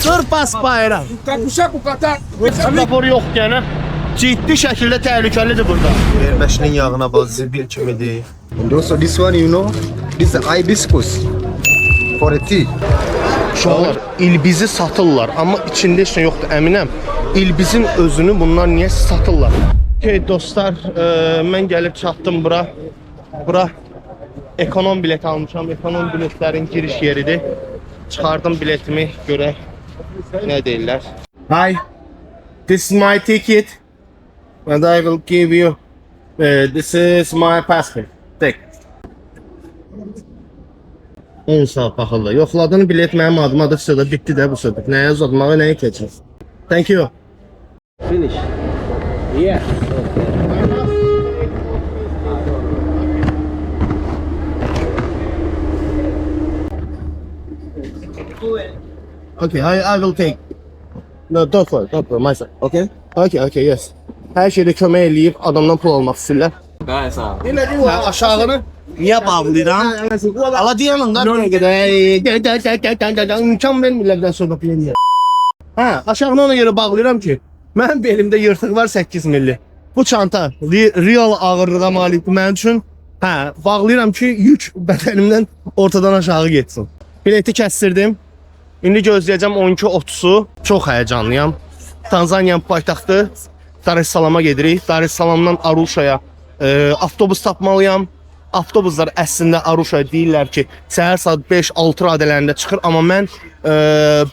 Sırpas bayram. Rapor yox yəni. Ciddi şəkildə təhlükəlidir burada. Verməşinin yağına bax bir kimidir. And also this one, you know, this is hibiscus for a tea. Uşaqlar ilbizi satırlar, amma içində heç nə yoxdur əminəm. İlbizin özünü bunlar niyə satırlar? Okay dostlar, mən gəlib çatdım bura. Bura ekonom bilet almışam. Ekonom biletlərin giriş yeridir. Çıxardım biletimi görək nə deyirlər. Hi, this is my ticket and I will give you this is my passport. Take. 10 saat baxırlar. Yoxladığın bilet mənim adıma da sizə bitdi də bu söhbət. Nəyə uzatmağa, nəyə keçəcək? Thank you. Finish. Yeah. Okay, I will take. No, don't worry, my side. Okay? Okay, yes. Hər şeydə kömək eləyib adamdan pul almaq istəyirlər. Daha sağ ol. Hə, aşağını niyə bağlayıram? Ala deyəmin də nə qədər. İmkan vermirlər də sonra pleniyə. Hə, aşağını ona görə bağlayıram ki, mənim belimdə yırtıq var 8 milli. Bu çanta real ağırlığa malikdir mənim üçün. Hə, bağlayıram ki, yük bədənimdən ortadan aşağı getsin. Bileti kəstirdim. İndi gözləyəcəm 12:30-u. Çox həyəcanlıyam. Tanzaniyanın paytaxtı Dar es Salaama gedirik. Dar es Salaamdan Aruşaya avtobus tapmalıyam. Avtobuslar əslində Aruşaya deyirlər ki, səhər saat 5-6 radələrində çıxır, amma mən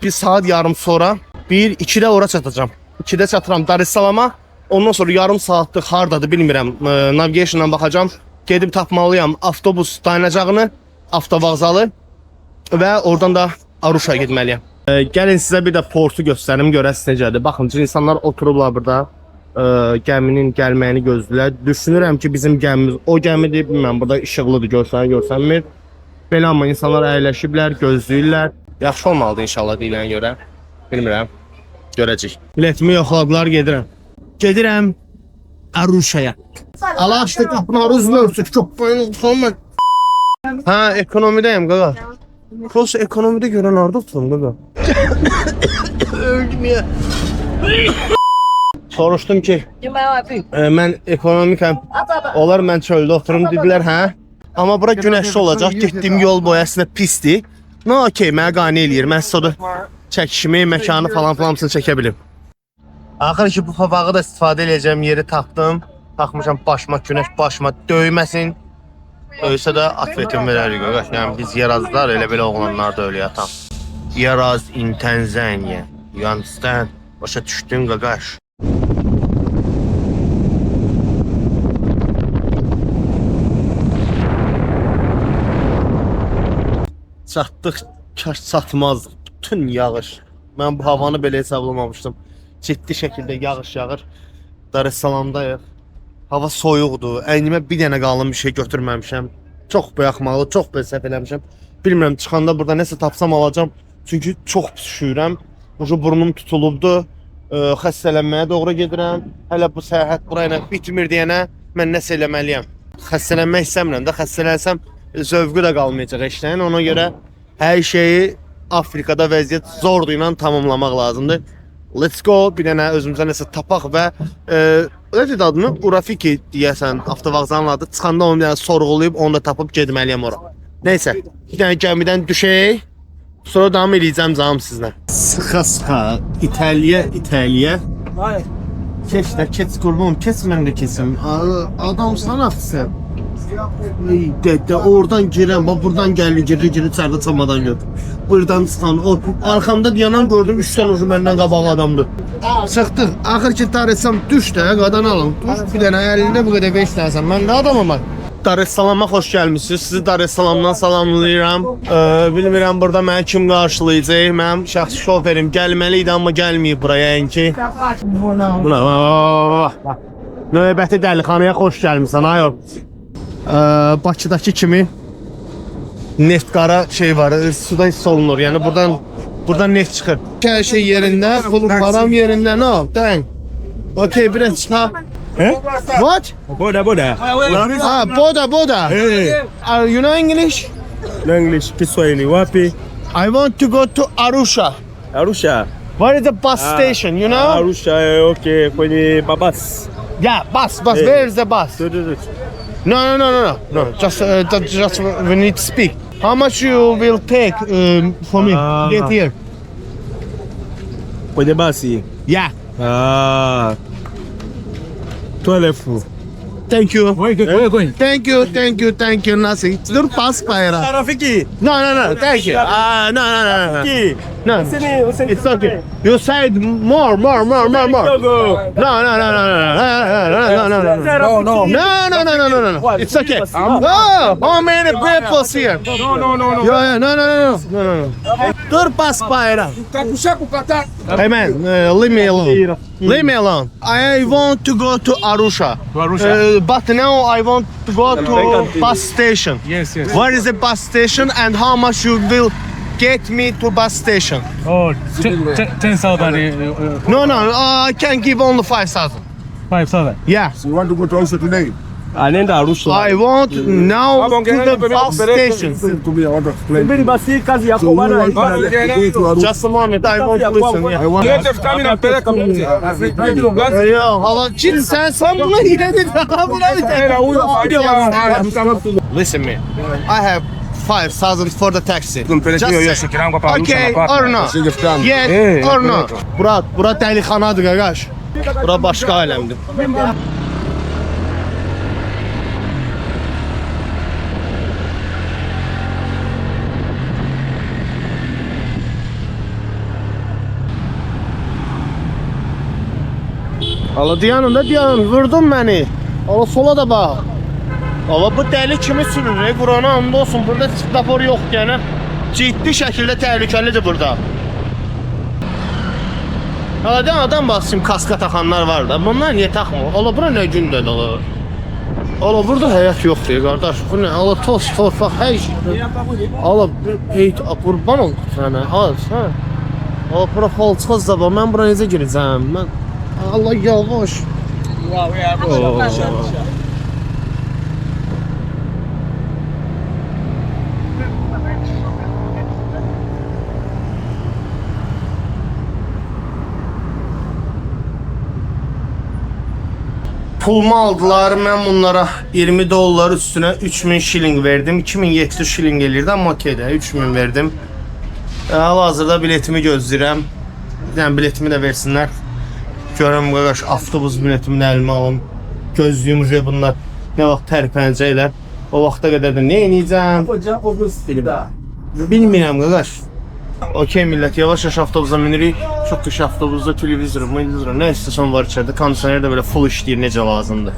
bir saat yarım sonra 1-2-də ora çatacağam. 2-də çatıram Dar es Salaama. Ondan sonra yarım saatlıq hardadır bilmirəm. Navigation'dan baxacağam. Gedib tapmalıyam avtobus dayanacağını, avtovağzalı və oradan da Aruşaya getməliyəm. Gəlin sizə bir də portu göstərim, görəsiniz necədir. Baxın, insanlar oturublar burada. Gəminin gəlməyini gözləyirlər. Düşünürəm ki, bizim gəmimiz o gəmidir. Bilməm, burada işıqlıdır, görsənmir. Belə amma insanlar əyləşiblər, gözləyirlər. Yaxşı olmalıdır inşallah deyilənə görə. Bilmirəm, görəcək. Biletimi yoxladılar, gedirəm Aruşaya. Allah açdı qapını, Aruzla örsük, çok boyun olmaz. Ha, ekonomidəyim qaqa. Prost ekonomide görən orada oturum qaqa. Öldüm ya. Soruşdum ki, mən ekonomikəm, onlar mən çöldə oturum, dedilər hə. Amma bura günəşli olacaq, getdiyim yol boyu əslində pisdir. No, okey, mənə qane eləyir, mən sonra çəkişimi, məkanı falan hamısını çəkə bilim. Axır ki, bu papağı da istifadə edəcəm, yeri tapdım. Taxmışam başıma, günəş başıma döyməsin. Döysə də atvetim verərik, qaqa. Yəni biz yerazlar, elə belə oğlanlar da öyle yatam. Yeraz in Tanzania, you understand? Başa düşdün, qaqaş. Çatdıq, kaş çatmazdıq. Bütün yağış. Mən bu havanı belə hesablamamışdım. Ciddi şəkildə yağış yağır. Dar es Salaamdayıq. Hava soyuqdur. Əynimə bir dənə qalın bir şey götürməmişəm. Çox bayaqmalı, çox belə səhv eləmişəm. Bilmirəm, çıxanda burada nəsə tapsam alacağım. Çünki çox pis üşüyürəm. Burnum tutulubdur. Xəstələnməyə doğru gedirəm. Hələ bu səyahət burayla bitmir deyənə mən nəsə eləməliyəm. Xəstələnmək istəmirəm də, xəstələnsəm zövqü də qalmayacaq işləyin. Ona görə hər şeyi Afrikada vəziyyət zordur ilə tamamlamaq lazımdır. Let's go, bir dənə özümüzə nəsə tapaq və öyle adını Urafiki deyəsən, avtovağzanın adı. Çıxanda onu bir dənə sorğulayıb, onu da tapıb getməliyəm ora. Neysə, bir dənə gəmidən düşək, sonra davam edəcəm canım sizlə. Sıxa, İtaliya. Keç də, keç qurbanım, keç mən də keçim. Adam sana sən. De oradan girəm, buradan geri içərdə çamadan gördüm. Buradan çıxan, arxamda yanan gördüm, 3 tane ucu məndən qabağı adamdır. Çıxdıq, axır ki Dar es Salaam düş də, qadan alın. Düş bir dənə əlində bu qədər 5 dənəsən, mən də adamım var. Dar es Salaama xoş gəlmişsiniz, sizi Dar es Salaamdan salamlayıram. Bilmirəm burada məni kim qarşılayacaq, mənim şəxsi şoferim gəlməli idi, amma gəlməyib buraya ki. Buna, növbəti dəlixanaya xoş gəlmişsən, ayol. Bakıdakı kimi neft qara şey var, suda hiss olunur. Yəni buradan neft çıxır. Hər şey yerində, pul param yerində, no, dang. Okay, biraz çıxaq. What? Boda. Boda. You know English? No English, Kiswahili, wapi? I want to go to Arusha. Arusha. Where is the bus station, you know? Arusha, okay. Kwenye babas. Yeah, bus. Yeah. Where is the bus? Dur. No. Just we need to speak. How much you will take for me to get here? Kwenye basi. Yeah. 12. Thank you. Where you going? Thank you. Nothing. Dur pas para. Rafiki. No. Thank you. No. No. It's okay. You said more. No. It's okay. Oh, how many people here? No. Yeah, no. Dur pas para. Hey man, leave me alone. I want to go to Arusha. But now I want to go to bus station. Yes. Where is the bus station and how much you will get me to bus station? Oh, 10,000. No, I can give only 5,000. 5,000. Yeah, So you want to go to Arusha today? Anaenda Arusha. I want now to the bus station. Listen to me, I want to explain. Subiri basi kazi yako So you bana. want to go to Arusha? Just a moment, I want to listen. Yeah. I want Ya hala git sen buna yine Listen me. I have 5,000 for the taxi. Just say. Okay or no? Yes or no? Bura dəlixanadır qaqaş. Bura başqa aləmdir. Ala dayanın, vurdun məni. Ala sola da bax. Ala bu dəli kimi sürür, Qurana and olsun. Burada svetofor yox yəni. Ciddi şəkildə təhlükəlidir burada. Ala adam basım kaska taxanlar var da. Bunlar niyə taxmır? Ala bura nə gündədir ala? Ala burada həyat yoxdur qardaş. Bu nə? Ala toz, torpaq, hər şey. Ala qurban ol sənə. Ala Ala bura xalçız da var. Mən bura necə girəcəm? Allah yavaş. Pulumu aldılar, mən bunlara 20 dollar üstünə 3000 şiling verdim. 2700 şiling elirdi, amma okeydə 3000 verdim. Hal-hazırda biletimi gözləyirəm. Yəni biletimi də versinlər. Görüm qardaş, avtobus biletimi əlimə alım. Gözlüyüm bunlar nə vaxt tərpənəcəklər. O vaxta qədər də nə edəcəm? Bilmirəm qardaş. Okey millət, yavaş avtobusa minirik. Çox qış avtobusda televizor, nə istəsən var içəridə. Kondisioner də belə full işləyir, necə lazımdır.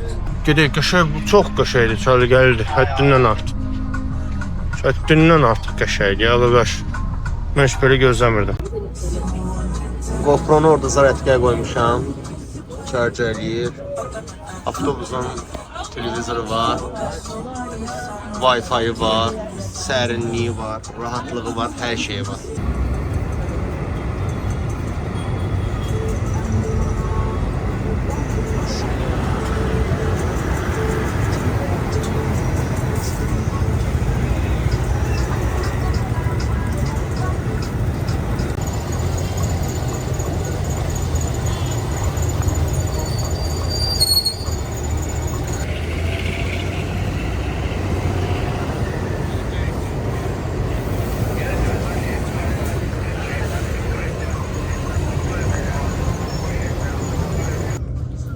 Gedək, qəşəng, çox qəşəngdir, çəligəlidir. Həddindən artıq. Həddindən artıq qəşəngdir, ya qardaş. Mən heç belə gözləmirdim. GoPro'nu orada zarətgəyə qoymuşam. Charge eləyir. Avtobusun televizoru var. Wi-Fi var. Sərinliyi var. Rahatlığı var. Hər şey var.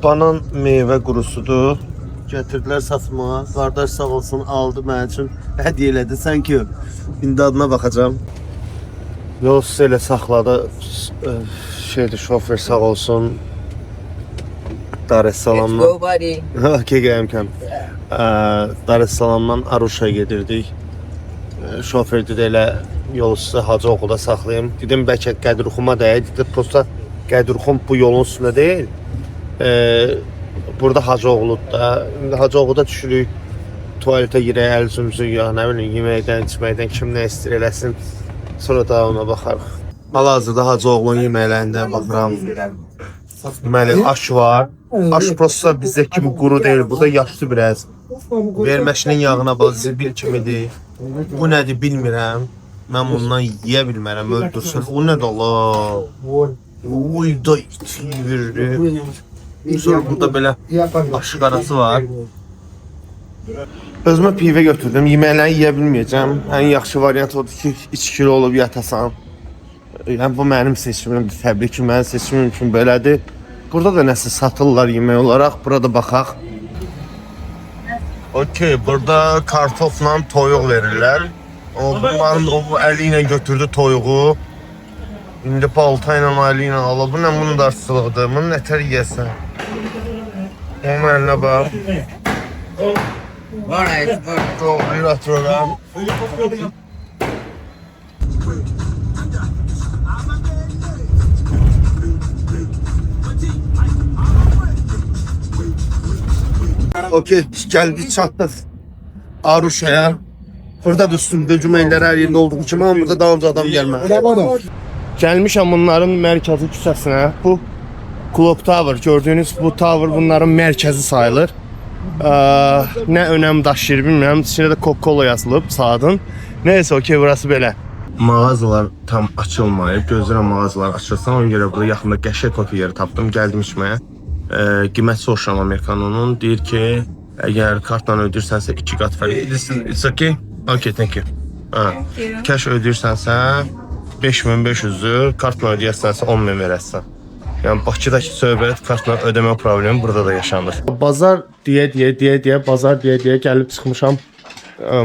Banan meyvə qurusudur. Gətirdilər satmağa. Qardaş sağ olsun aldı mənim üçün. Hədiyyə elədi. Sən ki, indi adına baxacağam. Yol elə saxladı. Şofer sağ olsun. Dar es Salaamdan. Let's go, buddy. Okay, gəlmişəm. Dar es Salaamdan Aruşa gedirdik. Şofer dedi elə yolu sizə Hacı oğulda saxlayım. Dedim bəlkə Qədirxuma deyək. Dedi prosta Qədirxum bu yolun üstündə deyil. Burada Hacıoğlu'dur da. İndi Hacıoğlu'da düşürük. Tuvaletə girək, əl üzümüzü yuyaq, nə bilim, yeməkdən, içməkdən kim nə istir eləsin. Sonra da ona baxarıq. Hal-hazırda Hacıoğlu'nun yeməklərində baxıram. Deməli, aş var. Aş prosta bizdə kimi quru deyil, burada yaşlı biraz. Verməşinin yağına bax, zibil kimidir. Bu nədir bilmirəm. Mən bundan yeyə bilmərəm, öldürsün. O nədir Allah? Oy da iti verir. Sonra burada belə aşıq arası var. Özümə pivə götürdüm. Yeməkləri yeyə bilməyəcəm. Ən yaxşı variant odur ki, içkili olub yatasan. Yəni bu mənim seçimimdir. Təbii ki, mənim seçimim üçün belədir. Burada da nəsə satırlar yemək olaraq. Burada baxaq. Okey, burada kartofla toyuq verirlər. Bunların o əli ilə götürdü toyuğu. İndi balta ilə əli ilə alıb. Bu nə bunun darsılıqdır? Bunu nətər yeyəsən? Onun əlinə bax. Doğrayır atıram. Okey, geldik çatdık Aruşa'ya. Burada da üstümde cümleler her yerinde olduğu için ama burada daha önce adam gelmez. Gelmişim bunların merkezi küçəsinə. Bu Clock Tower, gördüğünüz bu tower bunların merkezi sayılır. Ne önem daşıyır bilmirəm. İçində də Coca-Cola yazılıb saatın. Neyse okey, burası belə. Mağazalar tam açılmayıb. Gözləyirəm mağazalar açılsın. Ona görə burada yaxında qəşəng kofe yeri tapdım. Gəldim içməyə. Qiymət soruşuram Amerikanonun. Deyir ki, əgər kartla ödəyirsənsə 2 qat fərq. It's okay? Okay, thank you. Cash ödəyirsənsə 5500-dür, kartla ödəyərsənsə 10.000 verəsən. Yəni Bakıdakı söhbət kartla ödəmə problemi burada da yaşanır. Bazar deyə bazar deyə gəlib çıxmışam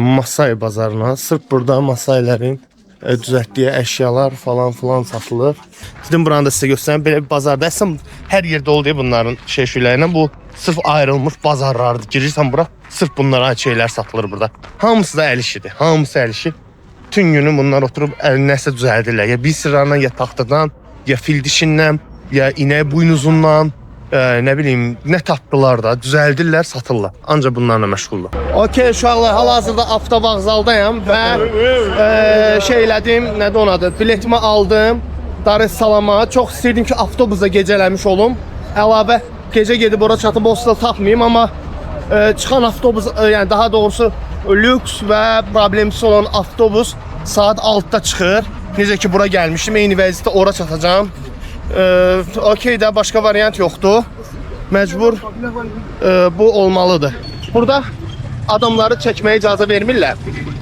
Masai bazarına. Sırf burada Masailərin düzəltdiyi əşyalar falan filan satılır. Dedim buranı da sizə göstərəm. Belə bir bazarda əslən hər yerdə olduğu bunların şeylərlə bu sırf ayrılmış bazarlardır. Girirsən bura, sırf bunlara ait şeylər satılır burada. Hamısı da əl işidir. Hamısı əl işi. Bütün günü bunlar oturub nəsə düzəldirlər. Ya bir sıradan, ya taxtadan, ya fil dişindən, ya inək buynuzundan, nə bilim, nə tapdılar da düzəldirlər, satırlar. Ancaq bunlarla məşğullar. Okey, uşaqlar, hal-hazırda avtovağzaldayam və şey elədim, nədir onun adı? Biletimi aldım. Dar es Salaama. Çox istəyirdim ki, avtobusa gecələmiş olum. Əlavə gecə gedib ora çatıb hostel tapmayayım, amma çıxan avtobus, yəni daha doğrusu lüks və problemsiz olan avtobus saat 6-da çıxır. Necə ki bura gəlmişdim, eyni vəziyyətdə ora çatacağam. Okey də, başqa variant yoxdur. Məcbur bu olmalıdır. Burada adamları çəkməyə icazə vermirlər.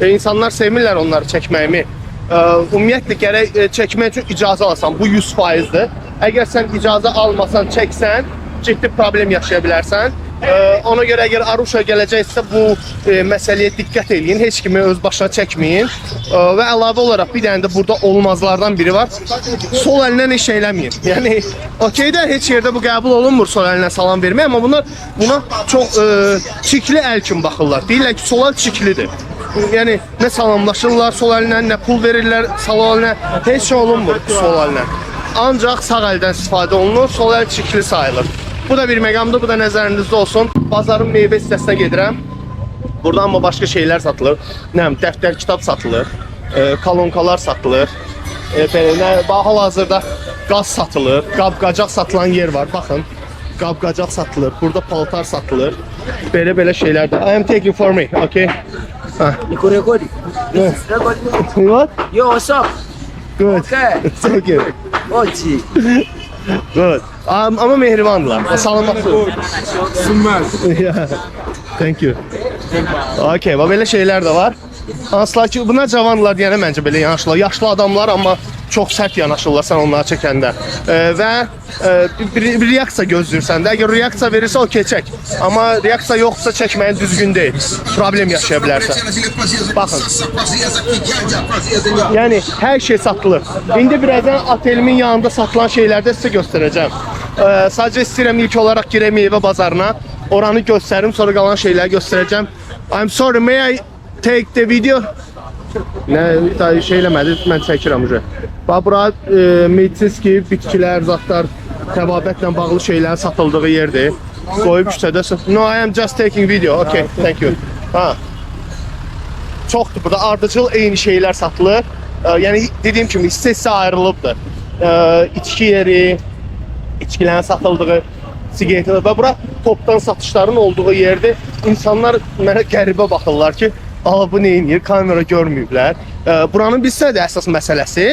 İnsanlar sevmirlər onları çəkməyimi. Ümumiyyətlə gərək çəkmək üçün icazə alasan. Bu 100%'dir. Əgər sən icazə almasan, çəksən, ciddi problem yaşaya bilərsən. Ona görə əgər Aruşa gələcəksə bu məsələyə diqqət edin. Heç kimi öz başına çəkməyin. Və əlavə olaraq bir dənə də burada olmazlardan biri var. Sol əlinə heç eləməyin. Yəni okeydə heç yerdə bu qəbul olunmur sol əlinə salam vermək, amma bunlar buna çox çikli əl kimi baxırlar. Deyirlər ki, sol əl çiklidir. Yəni nə salamlaşırlar sol əlinə, nə pul verirlər sol əlinə. Heç şey olunmur sol əlinə. Ancaq sağ əldən istifadə olunur, sol əl çikli sayılır. Bu da bir məqamdır, bu da nəzərinizdə olsun. Bazarın meyvə hissəsinə gedirəm. Burada amma başqa şeylər satılır. Nəm, dəftər, kitab satılır. Kolonkalar satılır. Hal-hazırda qaz satılır. Qab-qacaq satılan yer var, baxın. Qab-qacaq satılır. Burada paltar satılır. Belə şeylər də. I am taking for me, okay? You recording? Yeah. Recording? What? Yo, what's up? Good. Okay. Thank you. Oh, gee. Good. Ama mehribandılar. Salamatlı. Yeah. Thank you. Okay, belə şeylər də var. Hansılar ki, buna cavanlar deyənə məncə belə yanaşırlar. Yaşlı adamlar, amma çox sərt yanaşırlar sən onları çəkəndə. Və bir reaksiya gözləyirsən də. Əgər reaksiya verirsə, okey çək. Amma reaksiya yoxsa çəkməyin düzgün deyil. Problem yaşaya bilərsən. Baxın. Yəni, hər şey satılır. İndi birazdan otelimin yanında satılan şeylərdə sizə göstərəcəm. Sadəcə istəyirəm ilk olaraq girəm meyvə bazarına. Oranı göstərim, sonra qalan şeyləri göstərəcəm. I'm sorry, may I take the video? Nə şey eləmədi, mən çəkirəm uje. Bax, bura medisinski, bitkilər, zatlar, təbabətlə bağlı şeylərin satıldığı yerdir. Qoyub küçədə. No, I am just taking video. Okay, thank you. Çoxdur burada, ardıcıl eyni şeylər satılır. Yəni, dediyim kimi, hissə ayrılıbdır. İçki yeri, içkilərin satıldığı, sigaretlər və bura topdan satışların olduğu yerdir. İnsanlar mənə qəribə baxırlar ki, Aa, bu neyinir? Kamera görməyiblər. Buranın bilsə də əsas məsələsi,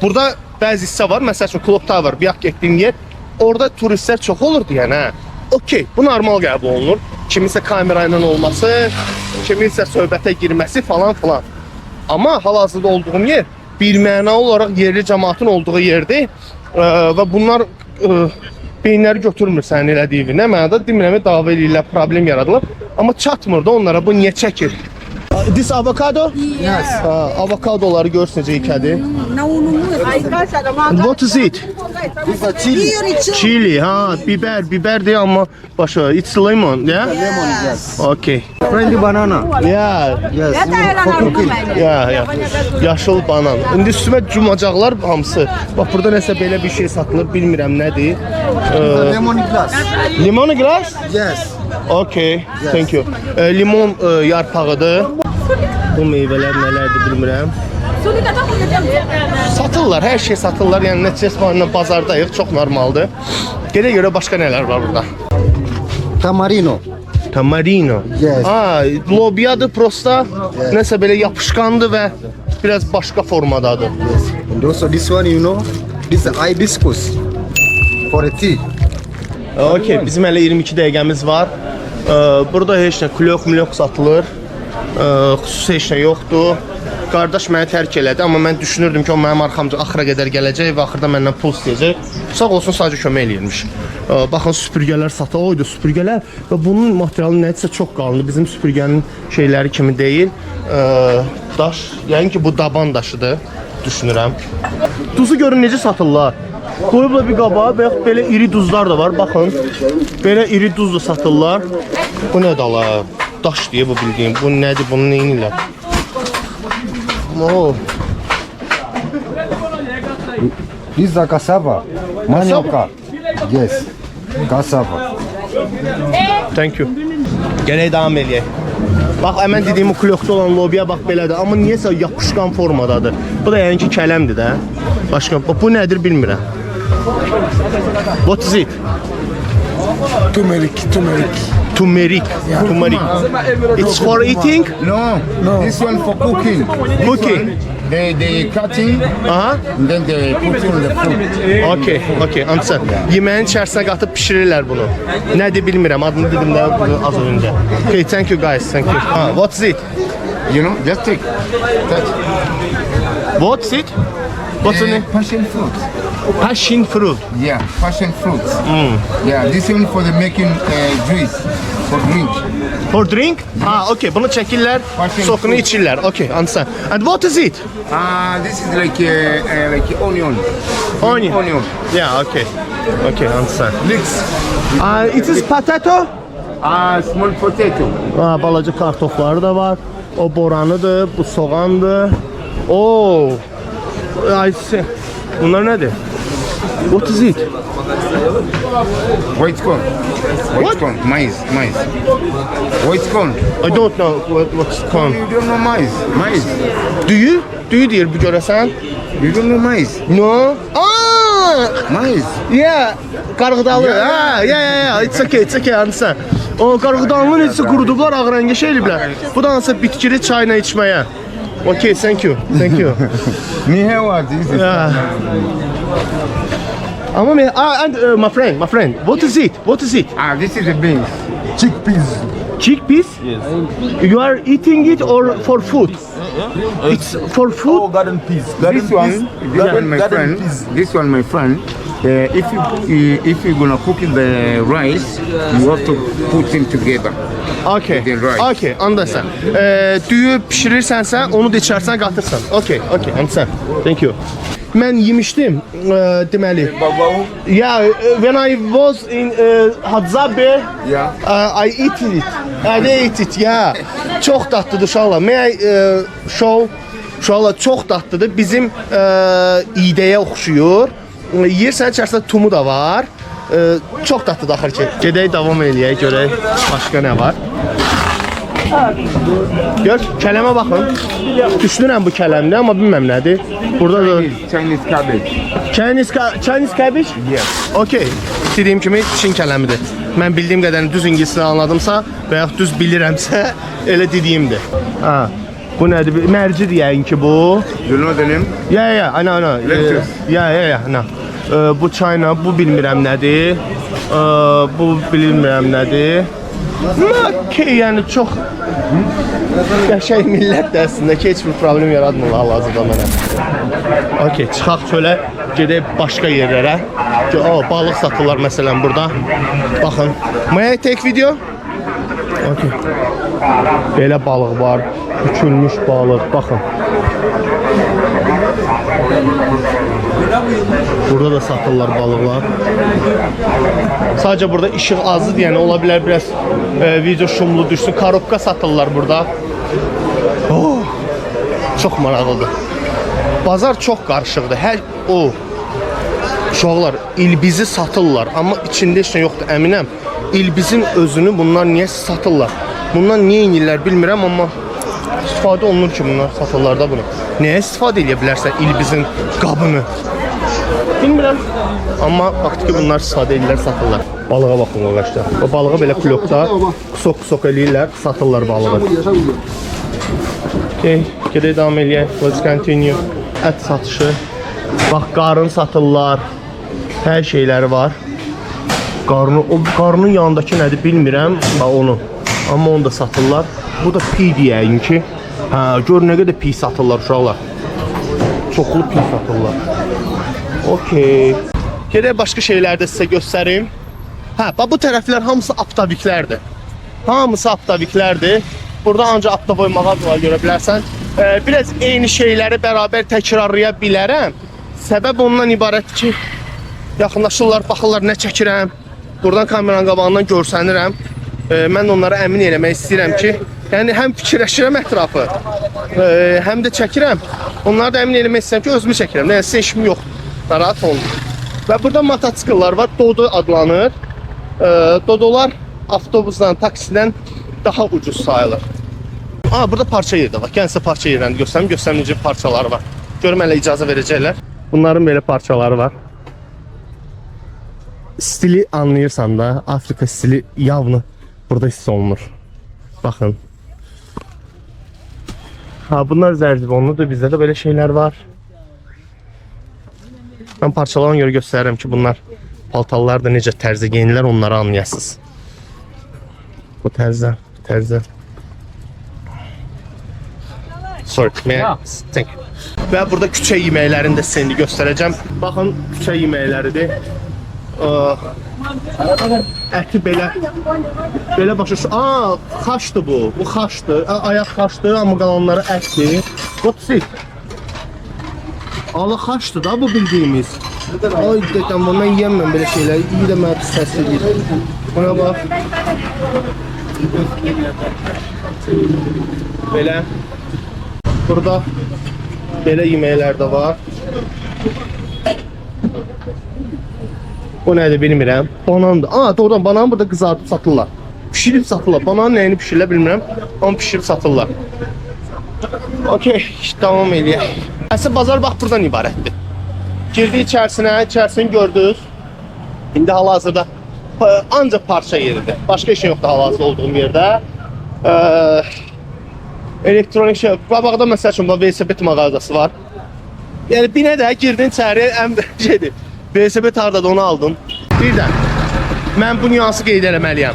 burada bəzi hissə var. Məsəl üçün Clock Tower, bir yaxın getdiyim yer. Orada turistlər çox olur deyənə. Okey, bu normal qəbul olunur. Kiminsə kamera ilə olması, kiminsə söhbətə girməsi falan filan. Amma hal-hazırda olduğum yer birmənalı olaraq yerli cəmaatın olduğu yerdir. Və bunlar beyinləri götürmür sənin elədiyi. Nə mənada demirəm, dava eləyirlər, problem yaradılır. Amma çatmır da onlara, bu niyə çəkir? This avocado? Yes. Avokadoları görürsünüz ikədir. Não, What is it? This is chili. Chili, ha, biber değil ama başka. It's lemon, yeah? Lemon, yes. Okay. Friendly banana. Yeah, Yes. For cooking. yeah. Yaşıl banan. İndi üstümə cumacaqlar hamısı. Bax burada nəsə belə bir şey satılır, bilmirəm nədir. Lemon glass. Limon glass? Yes. Okay, thank you. Limon yarpağıdır. Bu meyvələr nələrdir bilmirəm. Satırlar, hər şey satırlar. Yəni nəticəsi var, bazardayıq, çox normaldır. Gedə görə başqa nələr var burada? Tamarino. Tamarino. Yes. Lobiyadır prosta. Nəsə belə yapışqandır və biraz başqa formadadır. And also this one, you know, this is hibiscus for a tea. Okay, bizim hələ 22 dəqiqəmiz var. Burada heç nə klok satılır. Xüsusi heç nə yoxdur. Qardaş məni tərk elədi, amma mən düşünürdüm ki, o mənim arxamca axıra qədər gələcək və axırda məndən pul istəyəcək. Sağ olsun, sadəcə kömək eləyirmiş. Baxın, süpürgələr satılır, oydu süpürgələr və bunun materialı nədirsə çox qalındır. Bizim süpürgənin şeyləri kimi deyil. Daş, yəni ki, bu daban daşıdır, düşünürəm. Duzu görün necə satırlar. Qoyublar bir qabağa və yaxud belə iri duzlar da var, baxın. Belə iri duz da satırlar. Bu nədir ala? Daş deyə bu bildiyim. Bu nədir, bunu neynirlər? Oh. This is a cassava. Manioca. Yes. Cassava. Thank you. Gələk davam eləyək. Bax, əmən dediyim o klokda olan lobiya bax belədir. Amma niyəsə yapışqan formadadır. Bu da yəni ki, kələmdir də. Başqa, bu nədir bilmirəm. What is it? Turmeric. Turmeric. It's for eating? No. This one for cooking. Cooking. They cutting Aha. and then they put in the food. Okay, anladım. Yeməyin içərisinə qatıb pişirirlər bunu. Nədir bilmirəm, adını dedim də az öncə. Okay, thank you guys, thank you. What's it? You know, just take. Touch. What's it? What's the name? Passion fruit. Passion fruit. Yeah, passion fruits. Yeah, this one for the making juice for drink. For drink? Okay, bunu çəkirlər, Passion sokunu fruit. içirlər. Okay, anladım. And what is it? This is like onion. Onion. Yeah, okay, anladım. Leeks. It is potato? Small potato. Balaca kartofları da var. O boranıdır, bu soğandır. Oh, I see. Bunlar nədir? What is it? White corn. White corn. Maize. White corn. I don't know what's corn. You don't know maize. Maize. Do you deyir bu görəsən? You don't know maize. No. Maize. Yeah, qarğıdalı. Yeah. It's okay, anlasan. O qarğıdanlı necə qurudublar, ağ rəngə şey eliblər. Bu da hansısa bitkili çayla içməyə. Okay, thank you. Mihewa, this is. Yeah. Ama and my friend, what is it? This is the beans. Chickpeas. Chickpeas? Yes. You are eating it or for food? It's for food? Garden peas. This one, my friend. If you're gonna cook the rice, you have to put them together. Okay. The rice. Okay, anlasan. Düyü pişirirsənsə, onu da içərsən, qatırsan. Okay, anlasan. Thank you. Mən yemişdim, deməli. Yeah, when I was in Hadzabe, I eat it. I ate it, yeah. Çox dadlıdır uşaqlar. May I show? Uşaqlar çox dadlıdır. Bizim iyidəyə oxşuyur. Yeyirsən, içərisində tumu da var. Çox dadlıdır axır ki. Gedək davam eləyək, görək başqa nə var. Gör, kələmə baxın. Düşünürəm bu kələmdir, amma bilməm nədir. Burada da Chinese cabbage. Chinese cabbage? Yes. Okay. İstədiyim kimi Çin kələmidir. Mən bildiyim qədərini düz ingiliscə anladımsa və yaxud düz bilirəmsə elə dediyimdir. Ha. Bu nədir? Mərcidir yəqin ki bu. You know the name? Yeah, I know. Lettuce. Yeah, no. Bu China, bu bilmirəm nədir. Bu bilmirəm nədir. Okay, yəni çox qəşəng millətdir əslində ki, heç bir problem yaratmır hal-hazırda mənə. Okay, çıxaq çölə, gedək başqa yerlərə. Balıq satırlar məsələn burada. Baxın. May I take video? Okay. Belə balıq var, bükülmüş balıq, baxın. Burada da satırlar balıqlar. Sadəcə burada işıq azdır, yəni ola bilər biraz video şumlu düşsün. Korobka satırlar burada. Oh, çox maraqlıdır. Bazar çox qarışıqdır. Uşaqlar ilbizi satırlar, amma içində heç nə yoxdur, əminəm. İlbizin özünü bunlar niyə satırlar? Bundan niyə inirlər bilmirəm, amma istifadə olunur ki bunlar satırlarda bunu. Nəyə istifadə edə bilərsən ilbizin qabını? Bilmirəm. Amma baxdı ki bunlar istifadə edirlər, satırlar. Balığa baxın qardaşlar. O balığı belə kulokda kusok eləyirlər, satırlar balığı. Okay, gedək davam eləyək. Let's continue. Ət satışı. Bax, qarın satırlar. Hər şeyləri var. Qarının yanındakı nədir bilmirəm. Bax onu. Amma onu da satırlar. Bu da pi deyəyin ki. Gör nə qədər pi satırlar uşaqlar. Çoxlu pi satırlar. Okay. Gedək başqa şeyləri də sizə göstərim. Bax bu tərəflər hamısı aptaviklərdir. Hamısı aptaviklərdir. Burada ancaq aptavoy mağazalar görə bilərsən. Biraz eyni şeyləri bərabər təkrarlaya bilərəm. Səbəb ondan ibarətdir ki, yaxınlaşırlar, baxırlar nə çəkirəm. Buradan kameranın qabağından görsənirəm. Mən onlara əmin eləmək istəyirəm ki, yəni həm fikirləşirəm ətrafı, həm də çəkirəm. Onlara da əmin eləmək istəyirəm ki, özümü çəkirəm. Yəni sizə işim yoxdur. Narahat olun. Və burada mototsikllar var. Dodo adlanır. Dodolar avtobusdan, taksidən daha ucuz sayılır. Burada parça yeri də var. Gəlin sizə parça yerini göstərim. Göstərim necə parçaları var. Görüm hələ icazə verəcəklər. Bunların belə parçaları var. Stili anlayırsan da, Afrika stili yavını burada hiss olunur. Baxın. Bunlar zərzibonludur. Bizdə də belə şeylər var. Mən parçalarına görə göstərirəm ki, bunlar paltarlar da necə tərzə geyinirlər, onları anlayasınız. Bu tərzə. Sorry, thank you. Və burada küçə yeməklərini də sizə indi göstərəcəm. Baxın, küçə yeməkləridir. Əti belə başa şu. Xaşdır bu. Bu xaşdır. Ayaq xaşdır, amma qalanları ətdir. What's it? Xaşdır da bu bildiyimiz. Ay dedəm, mən yeməm belə şeyləri. İyi də mənə pis təsir edir. Buna bax. Belə. Burada belə yeməklər də var. O nədir bilmirəm. Banandır. Doğrudan bananı burada qızardıb satırlar. Pişirib satırlar. Bananın nəyini pişirirlər bilmirəm. Amma pişirib satırlar. Okay, davam eləyək. Əsl bazar bax buradan ibarətdir. Girdik içərisini gördünüz. İndi hal-hazırda ancaq parça yeridir. Başqa şey yoxdur hal-hazırda olduğum yerdə. Elektronik şey, qabaqda məsəl üçün velosiped mağazası var. Yəni binə də girdin içəri, şeydir. Velosiped hardadır onu aldım. Bir də mən bu nüansı qeyd eləməliyəm.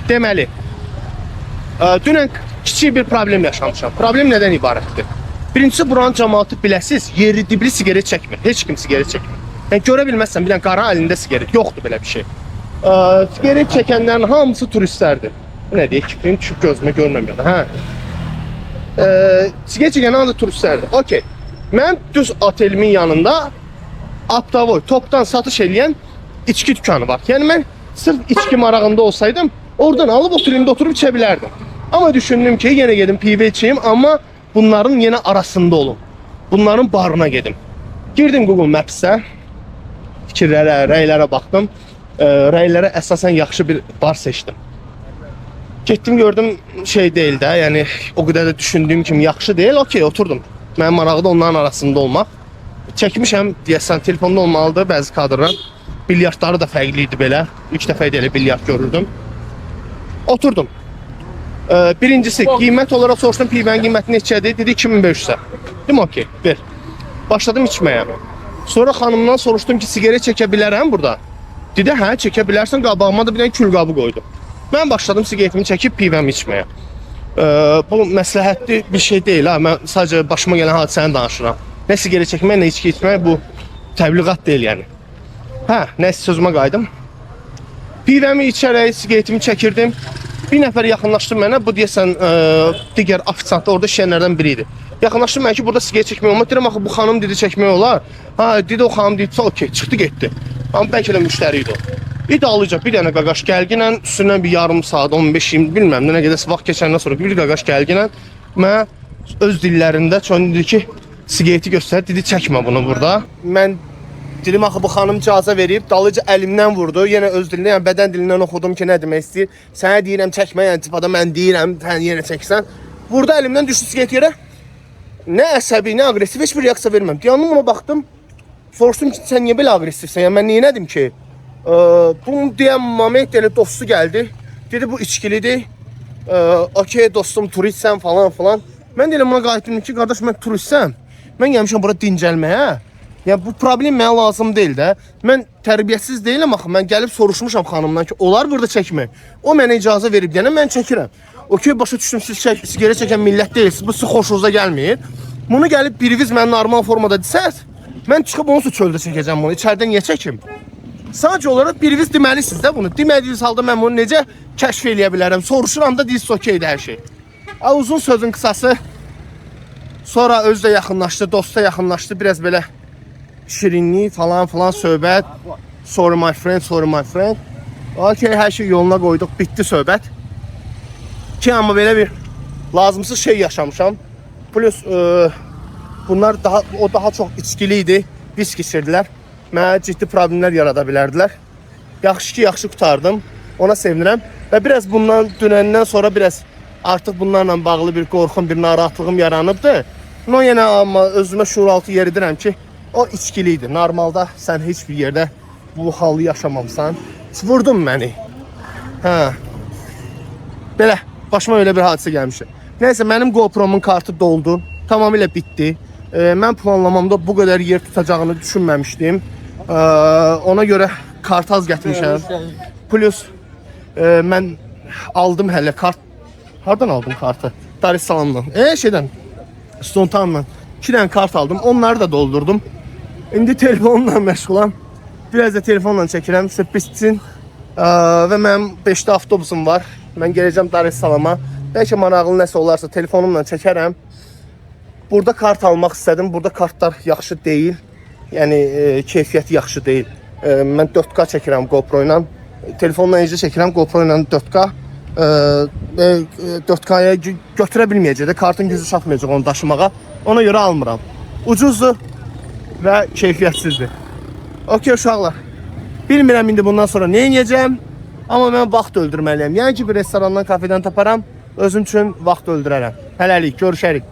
Deməli, dünən kiçik bir problem yaşamışam. Problem nədən ibarətdir? Birincisi buranın cəmaatı biləsiz, yeri dibli sigaret çəkmir. Heç kim sigaret çəkmir. Yəni görə bilməzsən bir dənə qara əlində sigaret. Yoxdur belə bir şey. Sigaret çəkənlərin hamısı turistlərdir. Nə deyək ki, benim düşüb gözümə görməməyəm. Sigaret çəkən ancaq turistlərdir. Okay. Mən düz otelimin yanında Aptavoy, topdan satış eləyən içki dükkanı var. Yəni mən sırf içki marağında olsaydım, oradan alıb oturimdə oturub içə bilərdim. Amma düşündüm ki, yenə gedim pivə içeyim, amma bunların yenə arasında olum. Bunların barına gedim. Girdim Google Maps-ə, fikirlərə, rəylərə baxdım. Rəylərə əsasən yaxşı bir bar seçdim. Getdim gördüm şey deyil də, yəni o qədər də düşündüyüm kimi yaxşı deyil. Okey, oturdum. Mənim maraqda onların arasında olmaq. çəkmişəm deyəsən telefonda olmalıdır bəzi kadrlar. Bilyardları da fərqli idi belə. İlk dəfə idi elə bilyard görürdüm. Oturdum. Birincisi qiymət olaraq soruşdum pivənin qiyməti neçədir? Dedi 2500-ə. Dedim okey, ver. Başladım içməyə. Sonra xanımdan soruşdum ki, siqaret çəkə bilərəm burada. Dedi, hə, çəkə bilərsən, qabağıma da bir dənə külqabı qoydu. Mən başladım siqaretimi çəkib pivəmi içməyə. Bu məsləhətli bir şey deyil ha. Mən sadəcə başıma gələn hadisəni danışıram. Nə siqaret çəkmək, nə içki içmək bu təbliğat deyil yəni. Hə, nəsə sözümə qayıdım. Pivəmi içərək siqaretimi çəkirdim. Bir nəfər yaxınlaşdı mənə, bu deyəsən digər ofisant orada işləyənlərdən biri idi. Yaxınlaşdı mənə ki, burada siqaret çəkmək olmaz. Deyirəm axı bu xanım dedi çəkmək olar. Ha, dedi o xanım dedi, okey, çıxdı getdi. Amma bəlkə də müştəri idi o. İdealıca bir dənə qaqaş gəlginən, üstündən bir yarım saat, 15-20, bilməm nə qədər vaxt keçəndən sonra bir qaqaş gəlginən mənə öz dillərində dedi ki, siqareti göstər, dedi çəkmə bunu burada. Mən dedim axı bu xanım icazə verib, dalıca əlimdən vurdu. Yenə öz dilində, yəni bədən dilindən oxudum ki, nə demək istəyir. Sənə deyirəm çəkmə, yəni tifada mən deyirəm, sən yenə çəksən. Burada əlimdən düşdü siqaret yerə. Nə əsəbi, nə aqressiv, heç bir reaksiya verməm. Dayandım ona baxdım. Soruşdum ki, sən niyə belə aqressivsən? Yəni mən niyə nədim ki? Bunu deyən moment elə dostu gəldi. Dedi bu içkilidir. Okey dostum, turistsən falan falan. Mən də elə buna qayıtdım ki, qardaş mən turistsəm. Mən gəlmişəm bura dincəlməyə. Yəni bu problem mənə lazım deyil də. Mən tərbiyəsiz deyiləm axı. Mən gəlib soruşmuşam xanımdan ki, olar burada çəkmək. O mənə icazə verib deyənə mən çəkirəm. Okey, başa düşdüm, siz siqaret çəkən millət deyilsiniz. Bu sizin xoşunuza gəlmir. Bunu gəlib biriniz mən normal formada desəz, mən çıxıb onsuz çöldə çəkəcəm bunu. İçəridə niyə çəkim? Sadəcə olaraq biriniz deməlisiniz də bunu. Demədiyiniz halda mən bunu necə kəşf eləyə bilərəm? Soruşuram da deyirsiz okeydir hər şey. Uzun sözün qısası. Sonra özü də yaxınlaşdı, dosta yaxınlaşdı. Biraz belə şirinlik falan söhbət. Sorry my friend, sorry my friend. Okey, hər şey yoluna qoyduq, bitdi söhbət. Ki amma belə bir lazımsız şey yaşamışam. Plus bunlar daha çox içkili idi. Viski içirdilər. Mənə ciddi problemlər yarada bilərdilər. Yaxşı ki, yaxşı qutardım. Ona sevinirəm. Və biraz bundan dünəndən sonra biraz artıq bunlarla bağlı bir qorxum, bir narahatlığım yaranıbdı. No yenə amma özümə şuuraltı yer edirəm ki, o içkili idi. Normalda sən heç bir yerdə bu halı yaşamamısan. Vurdun məni. Hə. Belə, başıma öyle bir hadisə gəlmişdi. Nəysə, mənim GoPro'mun kartı doldu. Tamamilə bitdi. Mən planlamamda bu qədər yer tutacağını düşünməmişdim. Ona görə kart az gətirmişəm. Plus mən aldım hələ kart. Hardan aldım kartı? Dar es Salaam'dan. Şeydən. Stontan'dan. 2 dənə kart aldım. Onları da doldurdum. İndi telefonla məşğulam. Biraz da telefonla çəkirəm. Bitsin. Və mənim 5-də avtobusum var. Mən gələcəm Dar es Salaam'a. Bəlkə maraqlı nəsə olarsa telefonumla çəkərəm. Burada kart almaq istədim. Burada kartlar yaxşı deyil. Yəni keyfiyyəti yaxşı deyil. Mən 4K çəkirəm GoPro ilə. Telefonla necə çəkirəm GoPro ilə 4K. 4K-ya götürə bilməyəcək də, kartın gücü çatmayacaq onu daşımağa. Ona görə almıram. Ucuzdur və keyfiyyətsizdir. Okey uşaqlar. Bilmirəm indi bundan sonra nə edəcəm. Amma mən vaxt öldürməliyəm. Yəni ki bir restorandan, kafedən taparam, özüm üçün vaxt öldürərəm. Hələlik, görüşərik.